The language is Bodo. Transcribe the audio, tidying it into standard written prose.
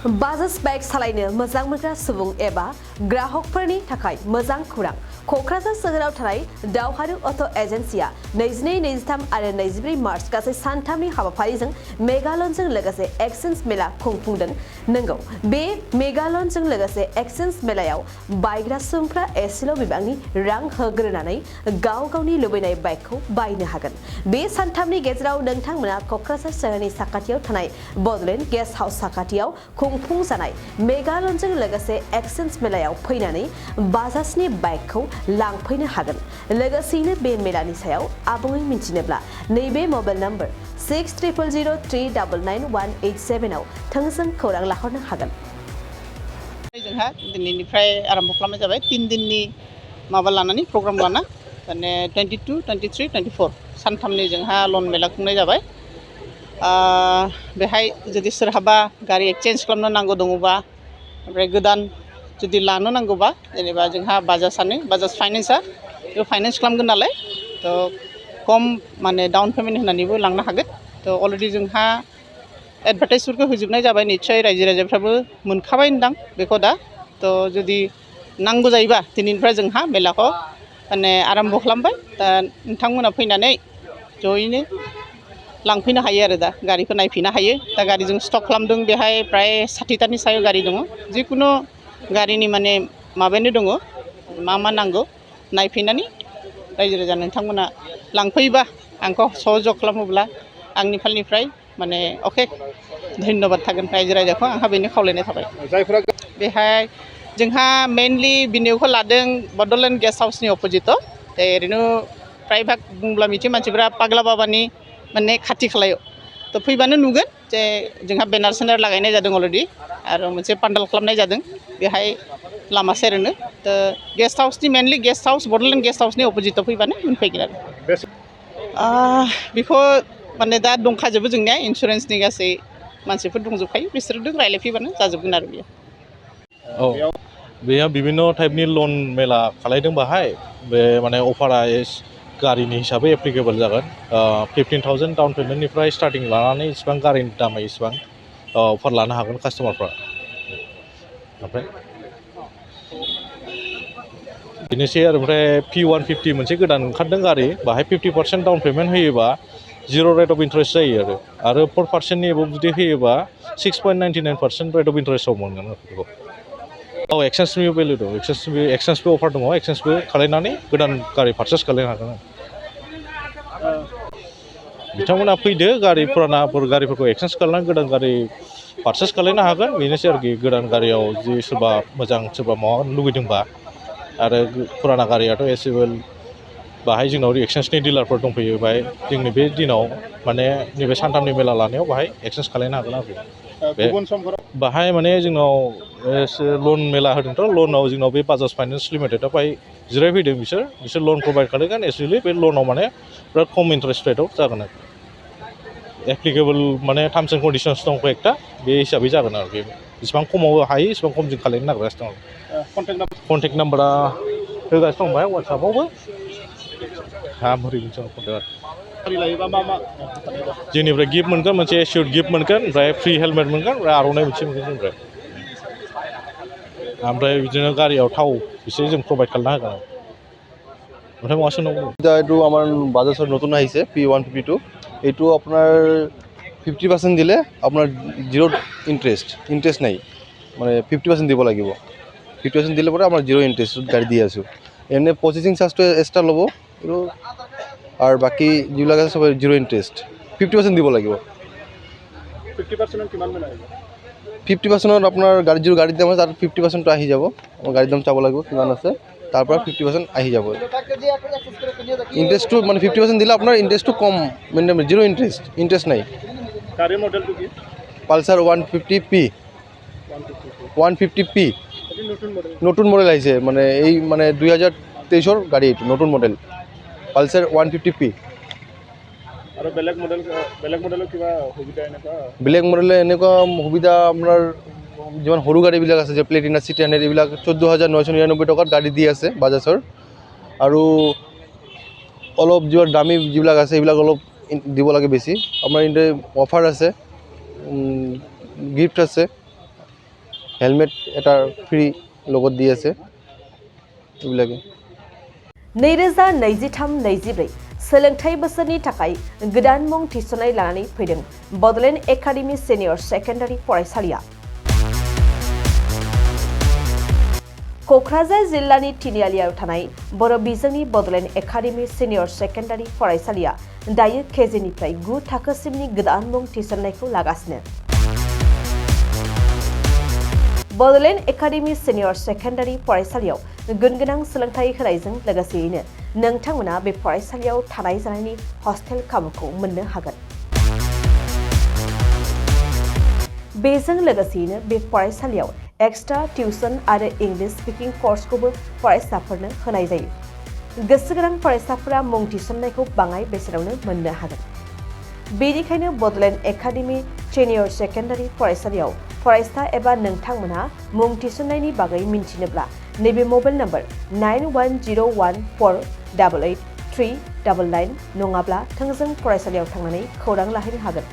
बाजाज बाइक सालायनो मोजां मोनग्रा सुबुं एबा ग्राहकफोरनि थाखाय मोजां खौरां क'क्राझार सोहोराव थानाय दावहारु अट' एजेन्सिया 22, 23 आरो 24 मार्च गासै सानथामनि हाबाफारिजों मेगालनजों लोगोसे एक्सचेन्ज मेला खुंफुंदों। नंगौ, बे मेगालनजों लोगोसे एक्सचेन्ज मेलायाव बायग्रा सुबुंफ्रा एसेल' बिबांनि रां होग्रोनानै गाव गावनि लुबैनाय बाइकखौ बायनो हागोन। बे सानथामनि गेजेराव नोंथांमोना क'क्राझार सोहोरनि साखाथियाव थानाय बडलेण्ड गेस्ट हाउस साखाथियाव खुंफुंजानाय मेगालनजों लोगोसे एक्सचेन्ज मेलायाव फैनानै बाजाजनि बाइकखौ लांफैनो हागोन। लोगोसेयैनो बे मेलानि सायाव आबुङै मिथिनोब्ला नैबे मबाइल नम्बर 6000399187 आव थोंजों खौरां लाहरनो हागोन। जोंहा दिनैनिफ्राय आरम्भ खालामनाय जाबाय 3 दिननि माबा लानानै प्रग्राम लाना माने 22, 23, 24 सानथामनि जोंहा लन मेला खुंनाय जाबाय। बेहाय जुदि सोरहाबा गारि एक्सचेन्ज खालामनो नांगौ दङबा ओमफ्राय गोदान जुदि लानो नांगौबा जेनेबा जोंहा बाजाजआनो बाजाज फाइनेन्सआ बे फाइनेन्स खालामगोन नालाय थ' खम माने डाउन पेमेन्ट होनानैबो लांनो हागोन। थ' अलरेडि जोंहा एडभार्टाइजफोरखौ होजोबनाय जाबाय, निस्सय रायजो राजाफ्राबो मोनखाबाय होनदां बेखौ दा। थ' जुदि नांगौ जायोबा दिनैनिफ्राय जोंहा मेलाखौ माने आरम्भ खालामबाय। दा नोंथांमोना फैनानै जयैनो लांफैनो हायो आरो दा गारिखौ नायफैनो हायो। दा गारिजों स्टक खालामदों, बेहाय प्राय 60तानि सायाव गारि दङ। जिखुनु गारिनि माने माबायानो दङ, मा नांगौ नायफैनानै रायजो राजा नोंथांमोना लांफैबा आंखौ सहयोग खालामोब्ला आंनि फालनिफ्राय माने अखेक धन्यबाद थागोन रायजो राजाखौ आंहा बेनो खावलायनाय थाबाय। बेहाय जोंहा मेनलि बिनिखौ लादों बडलेण्ड गेस्ट हाउसनि अपोजिटआव। ओरैनो प्रायभाग बुंब्ला मिथियो मानसिफ्रा पाग्ला बाबानि माने खाथि खालायाव। थ' फैबानो नुगोन जे जोंहा बेनार सेनार लागायनाय जादों अलरेडि आरो मोनसे पान्डाल खालामनाय जादों बेहाय लामा सेरनो। थ' गेस्ट हाउसनि मेनलि गेस्ट हाउस बडलेण्ड गेस्ट हाउसनि अपोजिटआव फैबानो मोनफैगोन आरो बेखौ माने दा दंखाजोबो जोंनिया इन्सुरेन्सनि गासै मानसिफोर दंजोबखायो, बिसोरजों रायज्लायफैबानो जाजोबगोन आरो बेयो। बेयाव बिभिन्न टाइपनि लन मेला खालायदों बाहाय। बे माने अफारा गारिनि हिसाबै एप्लिकेबल जागोन। 15,000 डाउन पेमेन्टनिफ्राय स्टार्टिं लानानै इसिबां गारिनि दामा इसिबां अफार लानो हागोन कास्टमारफ्रा। ओमफ्राय बेनोसै आरो ओमफ्राय P150 मोनसे गोदान ओंखारदों गारि, बाहाय 50% डाउन पेमेन्ट होयोबा 0 रेट अफ इन्टारेस्ट जायो आरो 4%नि एबभ जुदि होयोबा 6.99% रेट अफ इन्टारेस्टआव मोनगोन बेखौ। एक्सचेन्जनिबो भेलु दं, एक्सचेन्जबो अफार दङ, एक्सचेन्जबो खालायनानै गोदान गारि पार्चेस खालायनो हागोन। बिथांमोना फैदो, गारि फुरानाफोर गारिफोरखौ एक्सचेन्ज खालामनानै गोदान गारि पार्चेस खालायनो हागोन। बेनोसै आरोखि गोदान गारियाव जि सोरबा मोजां सोरबा माबा लुगैदोंबा आरो फुराना गारियाथ' एसेबोल बाहाय जोंनाव एक्सचेन्जनि डिलारफोर दंफैयो। बाहाय जोंनि बे दिनाव माने नैबे सानथामनि मेला लानायाव बाहाय एक्सचेन्ज खालायनो हागोन आरो बे बाहाय माने जोंनाव लन मेला होदोंथ'। लनाव जोंनाव बे बाजाज फाइनेन्स लिमिटेडआ बाहाय जिरायफैदों। बिसोर लन प्रभाइड खालामगोन। एक्सुवेलि बे लनाव माने बिराद खम इन्टारेस्ट रेटआव जागोन आरो एप्लिकेबल माने टार्म्स एन्ड कन्डिसन्स दं एकटा, बे हिसाबै जागोन आरो बे जेसेबां खमाव हायो एसेबां खम जों खालायनो नागिरगासिनो दं। कन्टेक्ट नाम्बारा होगासिनो दं बाहाय वाट्सएपआवबो। बोरै जोंनिफ्राय गिफ्ट मोनगोन, मोनसे एसियर्ड गिफ्ट मोनगोन, ओमफ्राय फ्रि हेलमेट मोनगोन, ओमफ्राय आर'नाइ मोनसे मोनगोन ओमफ्राय बिदिनो गारियाव थाव एसे जों प्रभाइड खालामना होगोन। ओमफ्राय माबा सोंनांगौ? এইটো আমাৰ বাজাজৰ নতুন আহিছে P152। এইটো আপোনাৰ 50% দিলে আপোনাৰ 0 ইণ্টাৰেষ্ট নাই, মানে 50% দিব লাগিব। 50% দিলে পরে আমাৰ 0 ইণ্টাৰেষ্টত গাড়ী দি আছোঁ। এনে প্ৰচেছিং চাৰ্জটো এক্সট্ৰা ল'ব আৰু বাকী যিবিলাক আছে চব 0 ইণ্টাৰেষ্ট। 50% দিব লাগিব। 50% কিমান মান আহিব? 50% আপোনাৰ যিটো গাড়ীৰ দাম আছে তাত 50%টো আহি যাব। গাড়ীৰ দাম চাব লাগিব কিমান আছে, তাৰ পৰা 50% আহি যাব। ইণ্টাৰেষ্টটো মানে 50% দিলে আপোনাৰ ইণ্টাৰেষ্টটো কম, মানে 0 ইণ্টাৰেষ্ট নাই। গাড়ীৰ মডেলটো কি? পালচাৰ 150P। 150P নতুন মডেল আহিছে, মানে এই মানে 2023-ৰ গাড়ী, এইটো নতুন মডেল পালচাৰ 150P। আৰু বেলেগ মডেলৰ কিবা সুবিধা এনেকুৱা? বেলেগ মডেলে এনেকুৱা সুবিধা আপোনাৰ যিমান সৰু গাড়ীবিলাক আছে যে প্লেটিনা চিটি 100 এইবিলাক 14,999 টকাত গাড়ী দি আছে বাজাজৰ। আৰু অলপ দামী যিবিলাক আছে সেইবিলাক অলপ দিব লাগে বেছি। আপোনাৰ অফাৰ আছে, গিফ্ট আছে, হেলমেট এটা ফ্ৰী লগত দি আছে এইবিলাকে 2023-24 सोलोंथाइ बोसोरनि थाखाय गोदान मुं थिसननाय लानानै फैदों बड'लेण्ड एकाडेमि सिनियर सेकेन्डारि फरायसालिया क'क्राझार जिल्लानि तिनिआलियाव थानाय बर' बिजोंनि बड'लेण्ड एकाडेमि सिनियर सेकेन्डारि फरायसालिया दायो केजिनिफ्राय 9 थाखोसिमनि गोदान मुं थिसननायखौ लागासिनो बड'लेण्ड एकाडेमि सिनियर सेकेन्डारि फरायसालियाव गुनगोनां सोलोंथाइ होनायजों लोगोसेयैनो नोंथांमोना बे फरायसालियाव थानाय जानायनि हस्टेल खाबुखौ मोननो हागोन बेजों लोगोसेयैनो बे फरायसालियाव एक्सट्रा टिउसन आरो इंलिश स्पिकिं कर्सखौबो फरायसाफोरनो होनाय जायो गोसो गोनां फरायसाफोरा मुं थिसननायखौ बाङाय बेसेनावनो मोननो हागोन बेनिखायनो बड'लेण्ड एकाडेमि सिनियर सेकेन्डारि फरायसालियाव फरायसा एबा नोंथांमोनहा मुं थिसननायनि बागै मिन्थिनोब्ला नैबे मबाइल नम्बर 9101488399 नङाब्ला थोंजों फरायसालियाव थांनानै खौरां लाहैनो हागोन